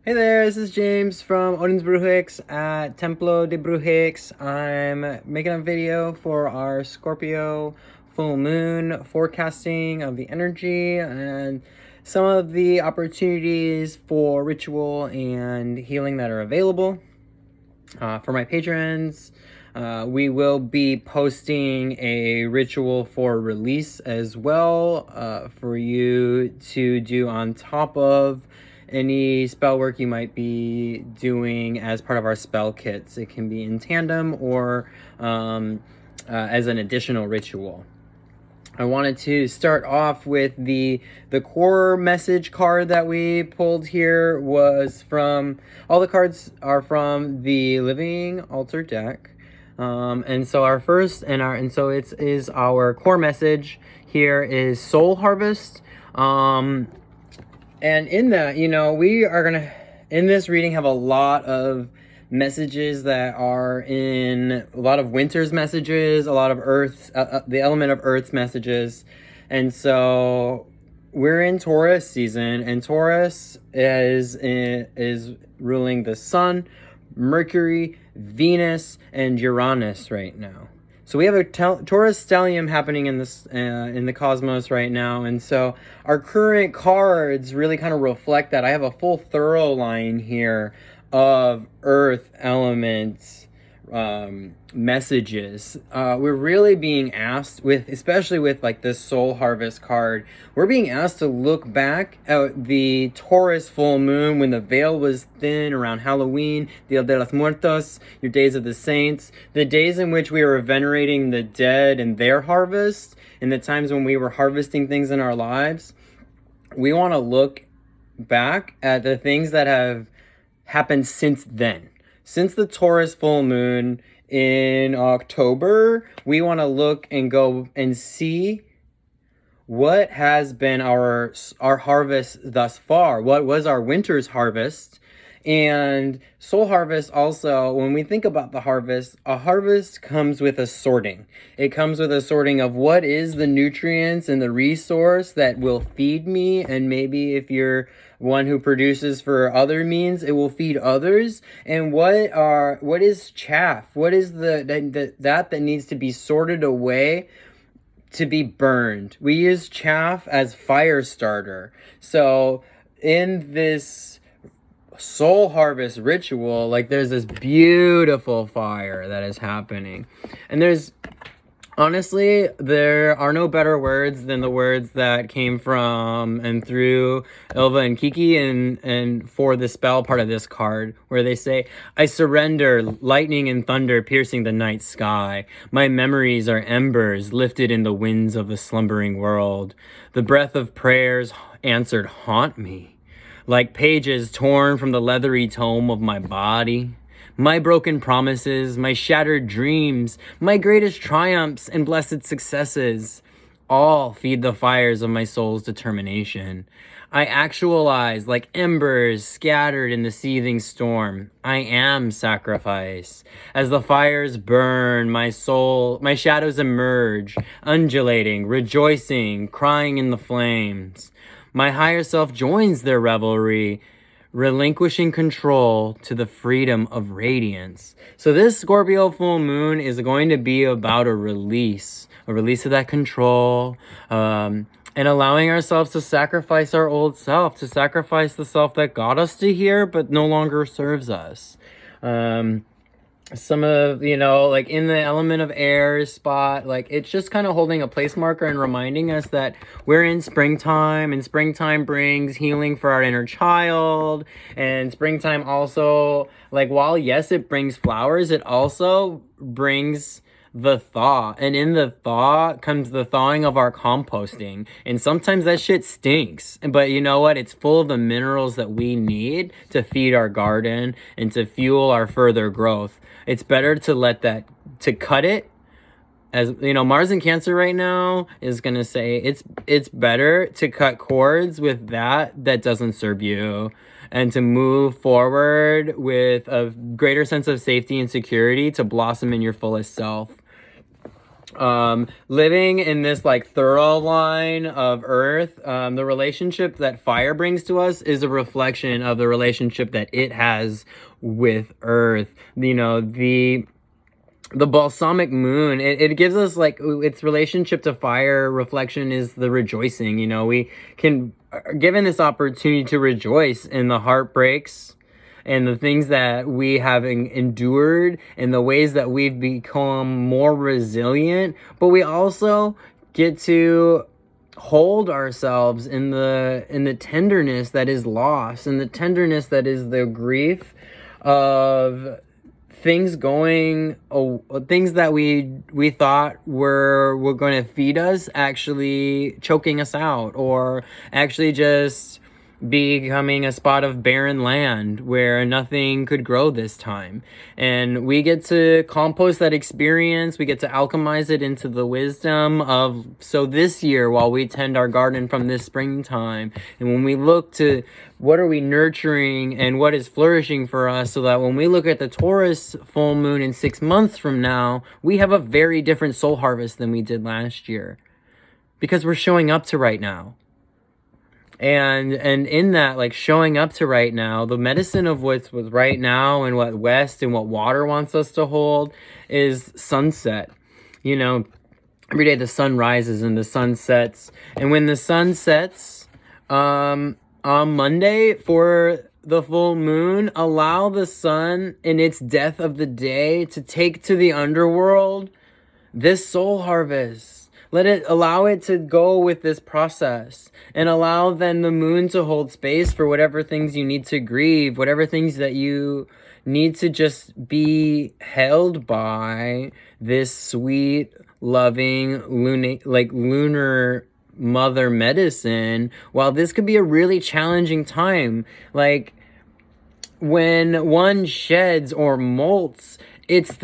Hey there, this is James from Odin's Brewhix at Templo de Brewhix. I'm making a video for our Scorpio full moon forecasting of the energy and some of the opportunities for ritual and healing that are available. For my patrons, we will be posting a ritual for release as well for you to do on top of any spell work you might be doing as part of our spell kits. It can be in tandem or as an additional ritual. I wanted to start off with the core message card that we pulled here was from, all the cards are from the Living Altar deck. And so our first and so it is our core message here is Soul Harvest. And in that, we are gonna in this reading have a lot of messages that are in a lot of winter's messages, a lot of earth's the element of earth's messages. And so we're in Taurus season, and Taurus is ruling the sun, Mercury, Venus, and Uranus right now. So we have a Taurus stellium happening in this in the cosmos right now, and so our current cards really kind of reflect that. I have a full thorough line here of Earth elements messages. We're really being asked, especially with like this Soul Harvest card, we're being asked to look back at the Taurus full moon when the veil was thin around Halloween, Dia de los Muertos, your Days of the Saints, the days in which we were venerating the dead and their harvest, and the times when we were harvesting things in our lives. We want to look back at the things that have happened since then. Since the Taurus full moon in October, we want to look and go and see what has been our harvest thus far. What was our winter's harvest? And Soul Harvest also, when we think about the harvest, a harvest comes with a sorting. It comes with a sorting of what is the nutrients and the resource that will feed me, and maybe if you're one who produces for other means, it will feed others. And what is chaff? What is that needs to be sorted away to be burned? We use chaff as fire starter. So in this Soul Harvest ritual, like, there's this beautiful fire that is happening, and honestly, there are no better words than the words that came from and through Ilva and Kiki and for the spell part of this card, where they say, I surrender, lightning and thunder piercing the night sky. My memories are embers lifted in the winds of the slumbering world. The breath of prayers answered haunt me, like pages torn from the leathery tome of my body. My broken promises, my shattered dreams, my greatest triumphs and blessed successes, all feed the fires of my soul's determination. I actualize like embers scattered in the seething storm. I am sacrifice. As the fires burn, my shadows emerge, undulating, rejoicing, crying in the flames. My higher self joins their revelry, relinquishing control to the freedom of radiance. So this Scorpio full moon is going to be about a release of that control, and allowing ourselves to sacrifice our old self, to sacrifice the self that got us to here but no longer serves us. Some of, like in the element of air spot, like it's just kind of holding a place marker and reminding us that we're in springtime, and springtime brings healing for our inner child. And springtime also, like, while yes, it brings flowers, it also brings the thaw, and in the thaw comes the thawing of our composting. And sometimes that shit stinks, but you know what, it's full of the minerals that we need to feed our garden and to fuel our further growth. It's better to cut it. As you know, Mars in Cancer right now is gonna say it's better to cut cords with that doesn't serve you, and to move forward with a greater sense of safety and security to blossom in your fullest self. Living in this like thorough line of earth, the relationship that fire brings to us is a reflection of the relationship that it has with earth. You know, the balsamic moon, it gives us like its relationship to fire reflection is the rejoicing. You know, we can given this opportunity to rejoice in the heartbreaks and the things that we have endured and the ways that we've become more resilient, but we also get to hold ourselves in the tenderness that is loss, and the tenderness that is the grief of things going, things that we thought were going to feed us actually choking us out, or actually just becoming a spot of barren land where nothing could grow this time. And we get to compost that experience, we get to alchemize it into the wisdom of, so this year while we tend our garden from this springtime, and when we look to what are we nurturing and what is flourishing for us, so that when we look at the Taurus full moon in 6 months from now, we have a very different soul harvest than we did last year, because we're showing up to right now. And in that, like, showing up to right now, the medicine of what's with right now and what West and what water wants us to hold is sunset. You know, every day the sun rises and the sun sets. And when the sun sets on Monday for the full moon, allow the sun in its death of the day to take to the underworld this soul harvest. Allow it to go with this process, and allow then the moon to hold space for whatever things you need to grieve, whatever things that you need to just be held by this sweet, loving, lunar mother medicine. While this could be a really challenging time, like when one sheds or molts, it's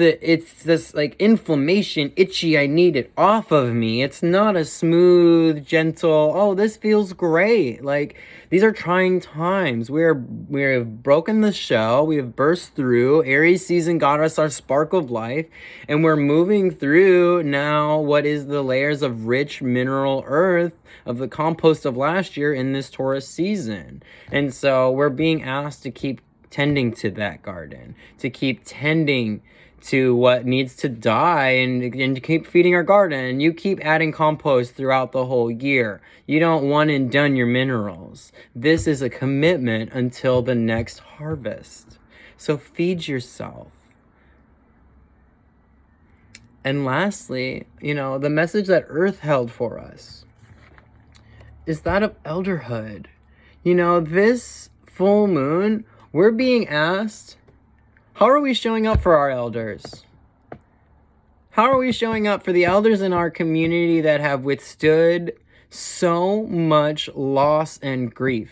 this like inflammation, itchy, I need it off of me. It's not a smooth, gentle, oh, this feels great. Like, these are trying times. We have broken the shell, we have burst through. Aries season got us our spark of life, and we're moving through now what is the layers of rich mineral earth of the compost of last year in this Taurus season. And so we're being asked to keep tending to that garden, to keep tending to what needs to die, and to keep feeding our garden. You keep adding compost throughout the whole year. You don't one and done your minerals. This is a commitment until the next harvest. So feed yourself. And lastly, you know, the message that Earth held for us is that of elderhood. You know, this full moon, we're being asked, how are we showing up for our elders? How are we showing up for the elders in our community that have withstood so much loss and grief?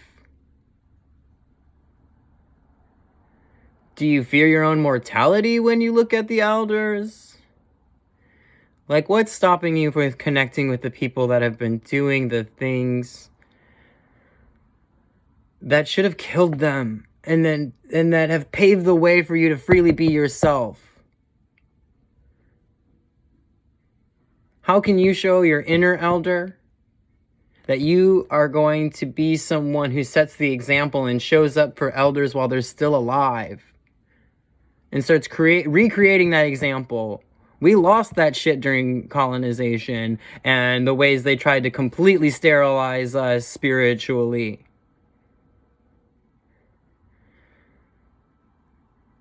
Do you fear your own mortality when you look at the elders? Like, what's stopping you from connecting with the people that have been doing the things that should have killed them, and that have paved the way for you to freely be yourself? How can you show your inner elder that you are going to be someone who sets the example and shows up for elders while they're still alive, and starts recreating that example? We lost that shit during colonization and the ways they tried to completely sterilize us spiritually.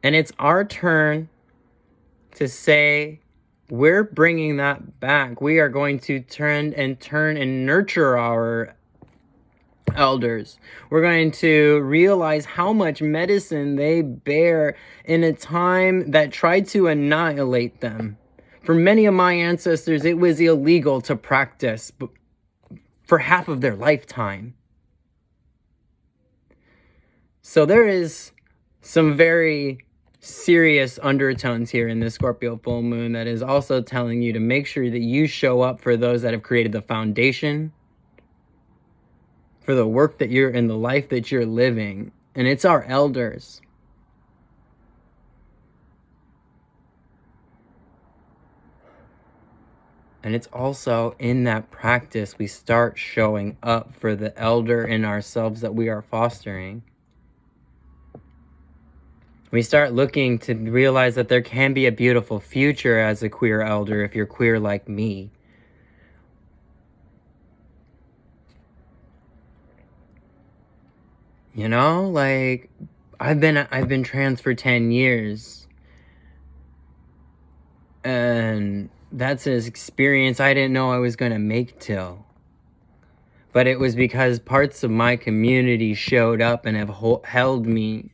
And it's our turn to say, we're bringing that back. We are going to turn and nurture our elders. We're going to realize how much medicine they bear in a time that tried to annihilate them. For many of my ancestors, it was illegal to practice for half of their lifetime. So there is some very serious undertones here in this Scorpio full moon that is also telling you to make sure that you show up for those that have created the foundation for the work that you're in, the life that you're living. And it's our elders. And it's also in that practice we start showing up for the elder in ourselves that we are fostering. We start looking to realize that there can be a beautiful future as a queer elder if you're queer like me. You know, like I've been trans for 10 years. And that's an experience I didn't know I was going to make till. But it was because parts of my community showed up and have held me.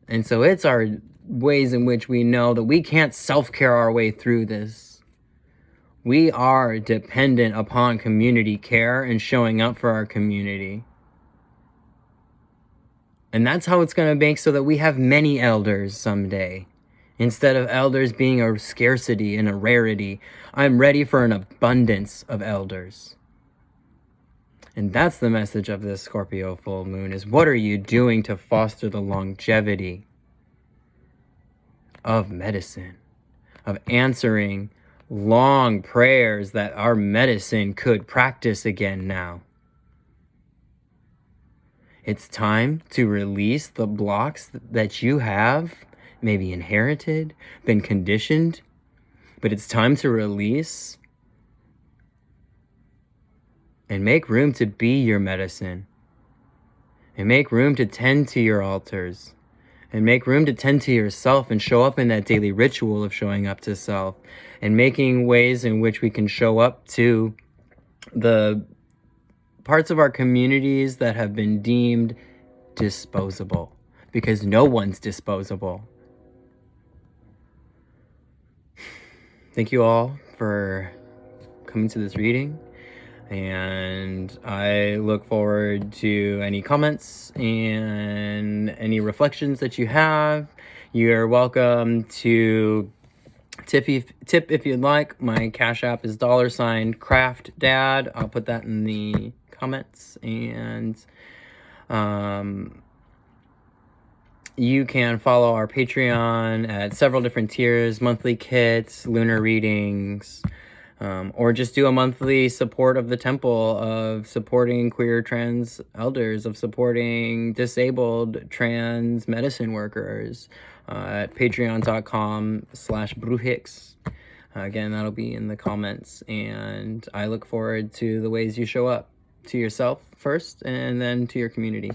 And so it's our ways in which we know that we can't self-care our way through this. We are dependent upon community care and showing up for our community. And that's how it's going to make so that we have many elders someday. Instead of elders being a scarcity and a rarity, I'm ready for an abundance of elders. And that's the message of this Scorpio full moon, is what are you doing to foster the longevity of medicine, of answering long prayers that our medicine could practice again now. It's time to release the blocks that you have, maybe inherited, been conditioned, but it's time to release and make room to be your medicine, and make room to tend to your altars, and make room to tend to yourself and show up in that daily ritual of showing up to self, and making ways in which we can show up to the parts of our communities that have been deemed disposable, because no one's disposable. Thank you all for coming to this reading, and I look forward to any comments and any reflections that you have. You're welcome to tip if you'd like. My Cash App is $craftdad. I'll put that in the comments, and you can follow our Patreon at several different tiers: monthly kits, lunar readings, or just do a monthly support of the temple, of supporting queer trans elders, of supporting disabled trans medicine workers at patreon.com/bruhix. Again, that'll be in the comments, and I look forward to the ways you show up to yourself first and then to your community.